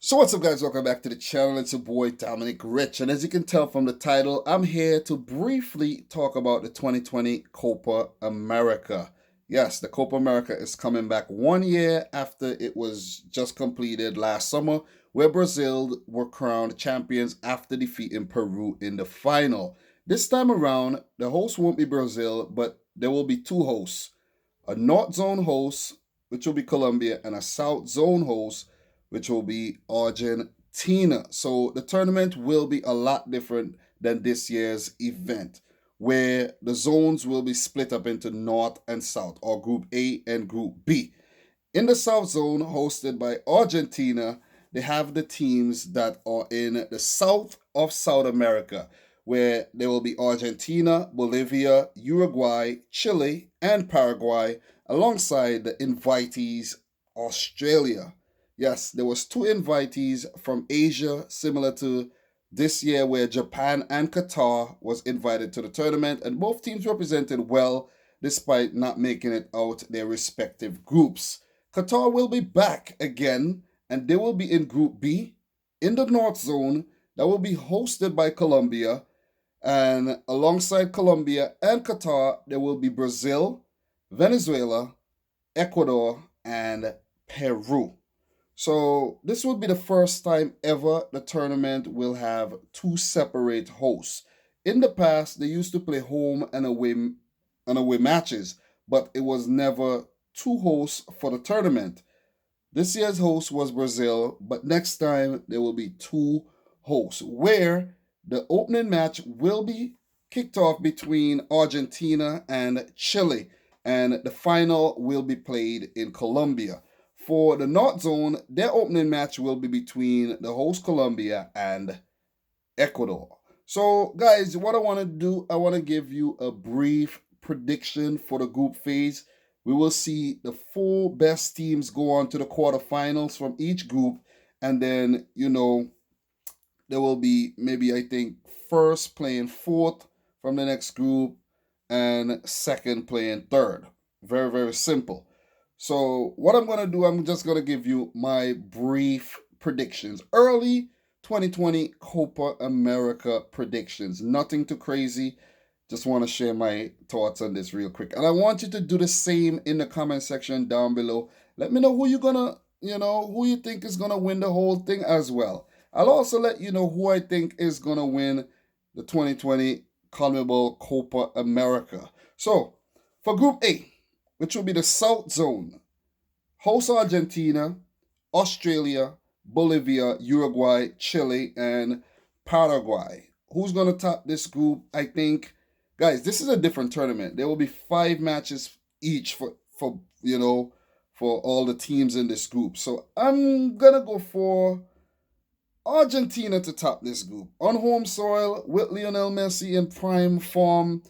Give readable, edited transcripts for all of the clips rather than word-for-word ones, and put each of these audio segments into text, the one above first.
So what's up guys, welcome back to the channel. It's your boy Dominic Rich, and as you can tell from the title, I'm here to briefly talk about the 2020 Copa America. Yes, the Copa America is coming back 1 year after it was just completed last summer, where Brazil were crowned champions after defeating Peru in the final. This time around, the host won't be Brazil, but there will be two hosts. A North Zone host, which will be Colombia, and a South Zone host, which will be Argentina. So the tournament will be a lot different than this year's event, where the zones will be split up into North and South, or Group A and Group B. In the South Zone, hosted by Argentina, they have the teams that are in the south of South America, where there will be Argentina, Bolivia, Uruguay, Chile, and Paraguay, alongside the invitees Australia. Yes, there was two invitees from Asia, similar to this year where Japan and Qatar was invited to the tournament, and both teams represented well despite not making it out their respective groups. Qatar will be back again, and they will be in Group B in the North Zone that will be hosted by Colombia. And alongside Colombia and Qatar, there will be Brazil, Venezuela, Ecuador, and Peru. So this will be the first time ever the tournament will have two separate hosts. In the past, they used to play home and away matches, but it was never two hosts for the tournament. This year's host was Brazil, but next time there will be two hosts, where the opening match will be kicked off between Argentina and Chile, and the final will be played in Colombia. For the North Zone, their opening match will be between the host Colombia and Ecuador. So, guys, what I want to do, I want to give you a brief prediction for the group phase. We will see the four best teams go on to the quarterfinals from each group, and then, there will be maybe, I think, first playing fourth from the next group, and second playing third. Very, very simple. So, what I'm going to do, I'm just going to give you my brief predictions. Early 2020 Copa America predictions. Nothing too crazy. Just want to share my thoughts on this real quick. And I want you to do the same in the comment section down below. Let me know who you're going to, who you think is going to win the whole thing as well. I'll also let you know who I think is going to win the 2020 Conmebol Copa America. So, for Group A, which will be the South Zone, host Argentina, Australia, Bolivia, Uruguay, Chile, and Paraguay. Who's going to top this group? I think, guys, this is a different tournament. There will be 5 matches each for all the teams in this group. So I'm going to go for Argentina to top this group. On home soil, with Lionel Messi in prime form,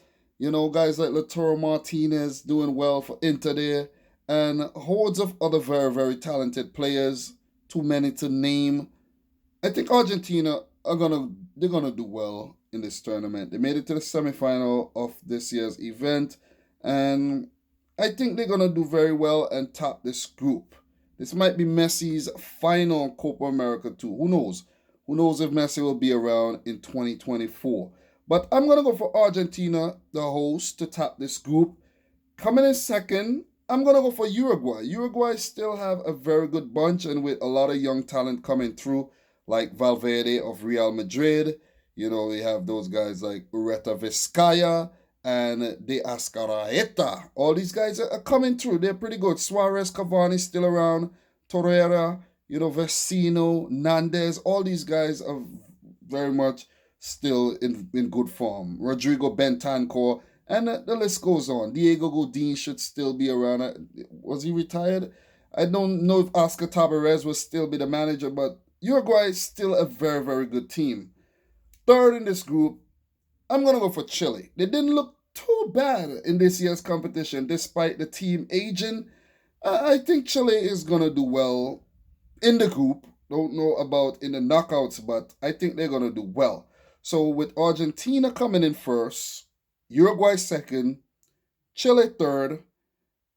guys like Lautaro Martinez doing well for Inter there, and hordes of other very, very talented players, too many to name. I think Argentina they're gonna do well in this tournament. They made it to the semifinal of this year's event, and I think they're gonna do very well and top this group. This might be Messi's final Copa America too. Who knows? Who knows if Messi will be around in 2024? But I'm going to go for Argentina, the host, to top this group. Coming in second, I'm going to go for Uruguay. Uruguay still have a very good bunch, and with a lot of young talent coming through, like Valverde of Real Madrid. We have those guys like Ureta Vizcaya and De Azcárraga. All these guys are coming through. They're pretty good. Suarez, Cavani still around. Torreira, Vecino, Nandez. All these guys are very much still in good form. Rodrigo Bentancur, and the list goes on. Diego Godin should still be around. Was he retired? I don't know if Oscar Tabarez will still be the manager, but Uruguay is still a very, very good team. Third in this group, I'm going to go for Chile. They didn't look too bad in this year's competition, despite the team aging. I think Chile is going to do well in the group. Don't know about in the knockouts, but I think they're going to do well. So with Argentina coming in first, Uruguay second, Chile third,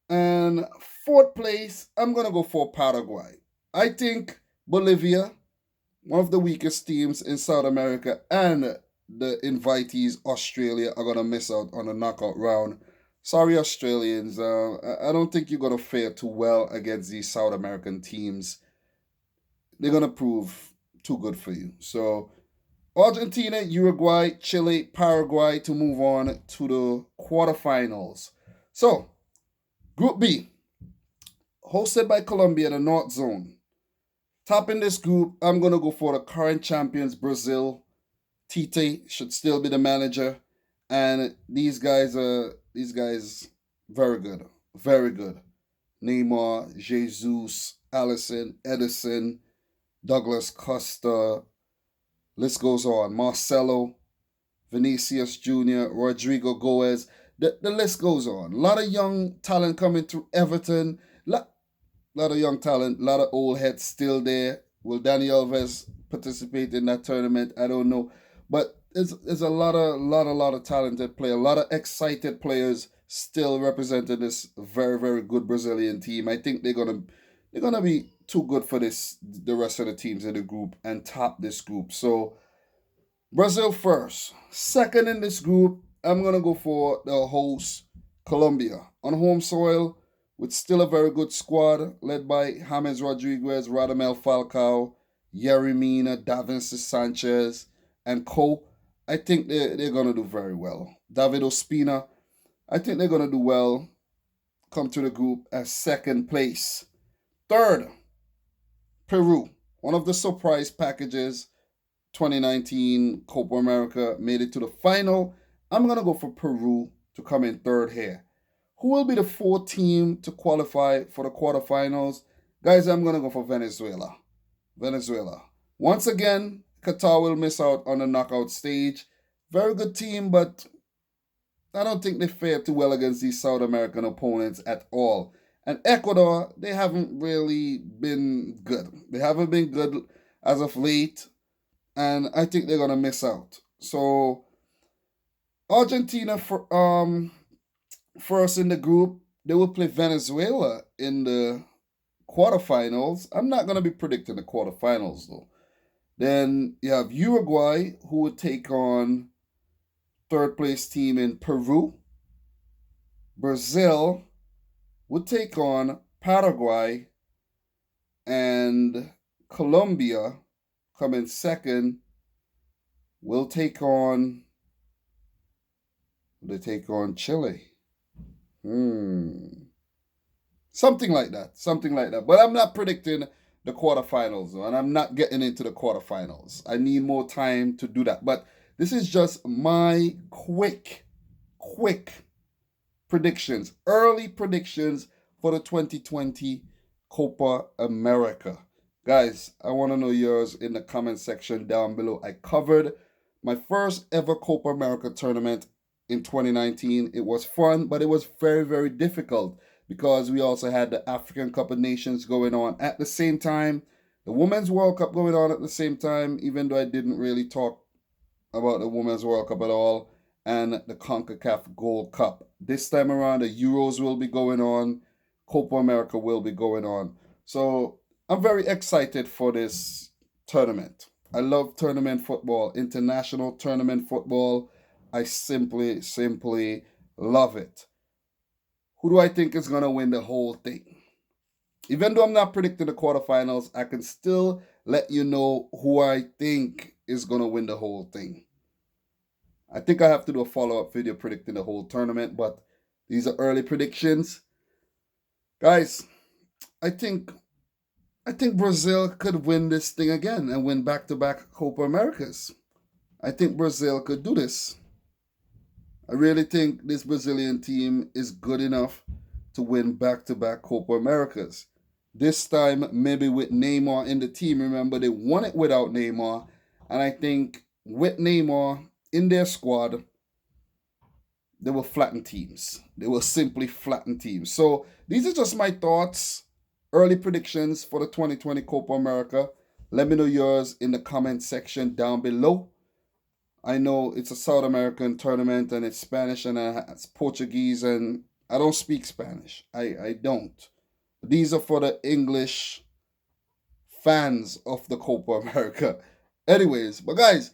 and fourth place, I'm going to go for Paraguay. I think Bolivia one of the weakest teams in South America, and the invitees, Australia, are going to miss out on the knockout round. Sorry, Australians. I don't think you're going to fare too well against these South American teams. They're going to prove too good for you. So, Argentina, Uruguay, Chile, Paraguay to move on to the quarterfinals. So, Group B, hosted by Colombia, the North Zone. Top in this group, I'm going to go for the current champions, Brazil. Tite should still be the manager. And these guys very good. Very good. Neymar, Jesus, Alisson, Edison, Douglas Costa, list goes on. Marcelo, Vinicius Jr., Rodrigo Goes. The list goes on. A lot of young talent coming through Everton. Lot of young talent, a lot of old heads still there. Will Dani Alves participate in that tournament? I don't know, but there's a lot of talented players, a lot of excited players still representing this very very good Brazilian team. I think they're gonna be too good for the rest of the teams in the group and top this group. So Brazil first, second in this group. I'm gonna go for the host Colombia on home soil, with still a very good squad led by James Rodriguez, Radamel Falcao, Yerry Mina, Davinson Sanchez, and co. I think they're going to do very well. David Ospina, I think they're going to do well, come to the group as second place. Third, Peru, one of the surprise packages, 2019 Copa America, made it to the final. I'm going to go for Peru to come in third here. Who will be the fourth team to qualify for the quarterfinals? Guys, I'm going to go for Venezuela. Venezuela. Once again, Qatar will miss out on the knockout stage. Very good team, but I don't think they fared too well against these South American opponents at all. And Ecuador, they haven't really been good. They haven't been good as of late, and I think they're going to miss out. So, Argentina first in the group, they will play Venezuela in the quarterfinals. I'm not going to be predicting the quarterfinals though. Then you have Uruguay, who would take on third place team in Peru. Brazil would take on Paraguay, and Colombia, coming second, will take on Chile. Something like that. But I'm not predicting the quarterfinals, and I'm not getting into the quarterfinals. I need more time to do that. But this is just my quick predictions, early predictions for the 2020 Copa America. Guys, I want to know yours in the comment section down below. I covered my first ever Copa America tournament in 2019. It was fun, but it was very, very difficult because we also had the African Cup of Nations going on at the same time, the Women's World Cup going on at the same time, even though I didn't really talk about the Women's World Cup at all, and the CONCACAF Gold Cup. This time around, the Euros will be going on, Copa America will be going on. So I'm very excited for this tournament. I love tournament football, international tournament football. I simply love it. Who do I think is going to win the whole thing? Even though I'm not predicting the quarterfinals, I can still let you know who I think is going to win the whole thing. I think I have to do a follow-up video predicting the whole tournament, but these are early predictions. Guys, I think Brazil could win this thing again and win back-to-back Copa Americas. I think Brazil could do this. I really think this Brazilian team is good enough to win back-to-back Copa Americas. This time, maybe with Neymar in the team. Remember, they won it without Neymar. And I think with Neymar in their squad, they will flatten teams. They will simply flatten teams. So these are just my thoughts, early predictions for the 2020 Copa America. Let me know yours in the comment section down below. I know it's a South American tournament and it's Spanish and it's Portuguese, and I don't speak Spanish. I don't. These are for the English fans of the Copa America. Anyways, but guys,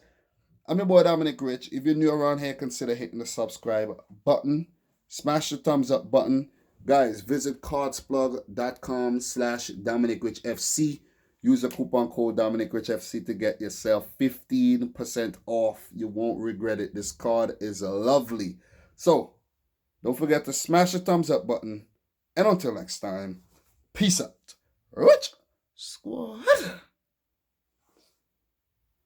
I'm your boy Dominic Rich. If you're new around here, consider hitting the subscribe button. Smash the thumbs up button. Guys, visit cardsplug.com/dominicrichfc. Use the coupon code dominicrichfc to get yourself 15% off. You won't regret it. This card is lovely. So, don't forget to smash the thumbs up button. And until next time, peace out. Rich Squad.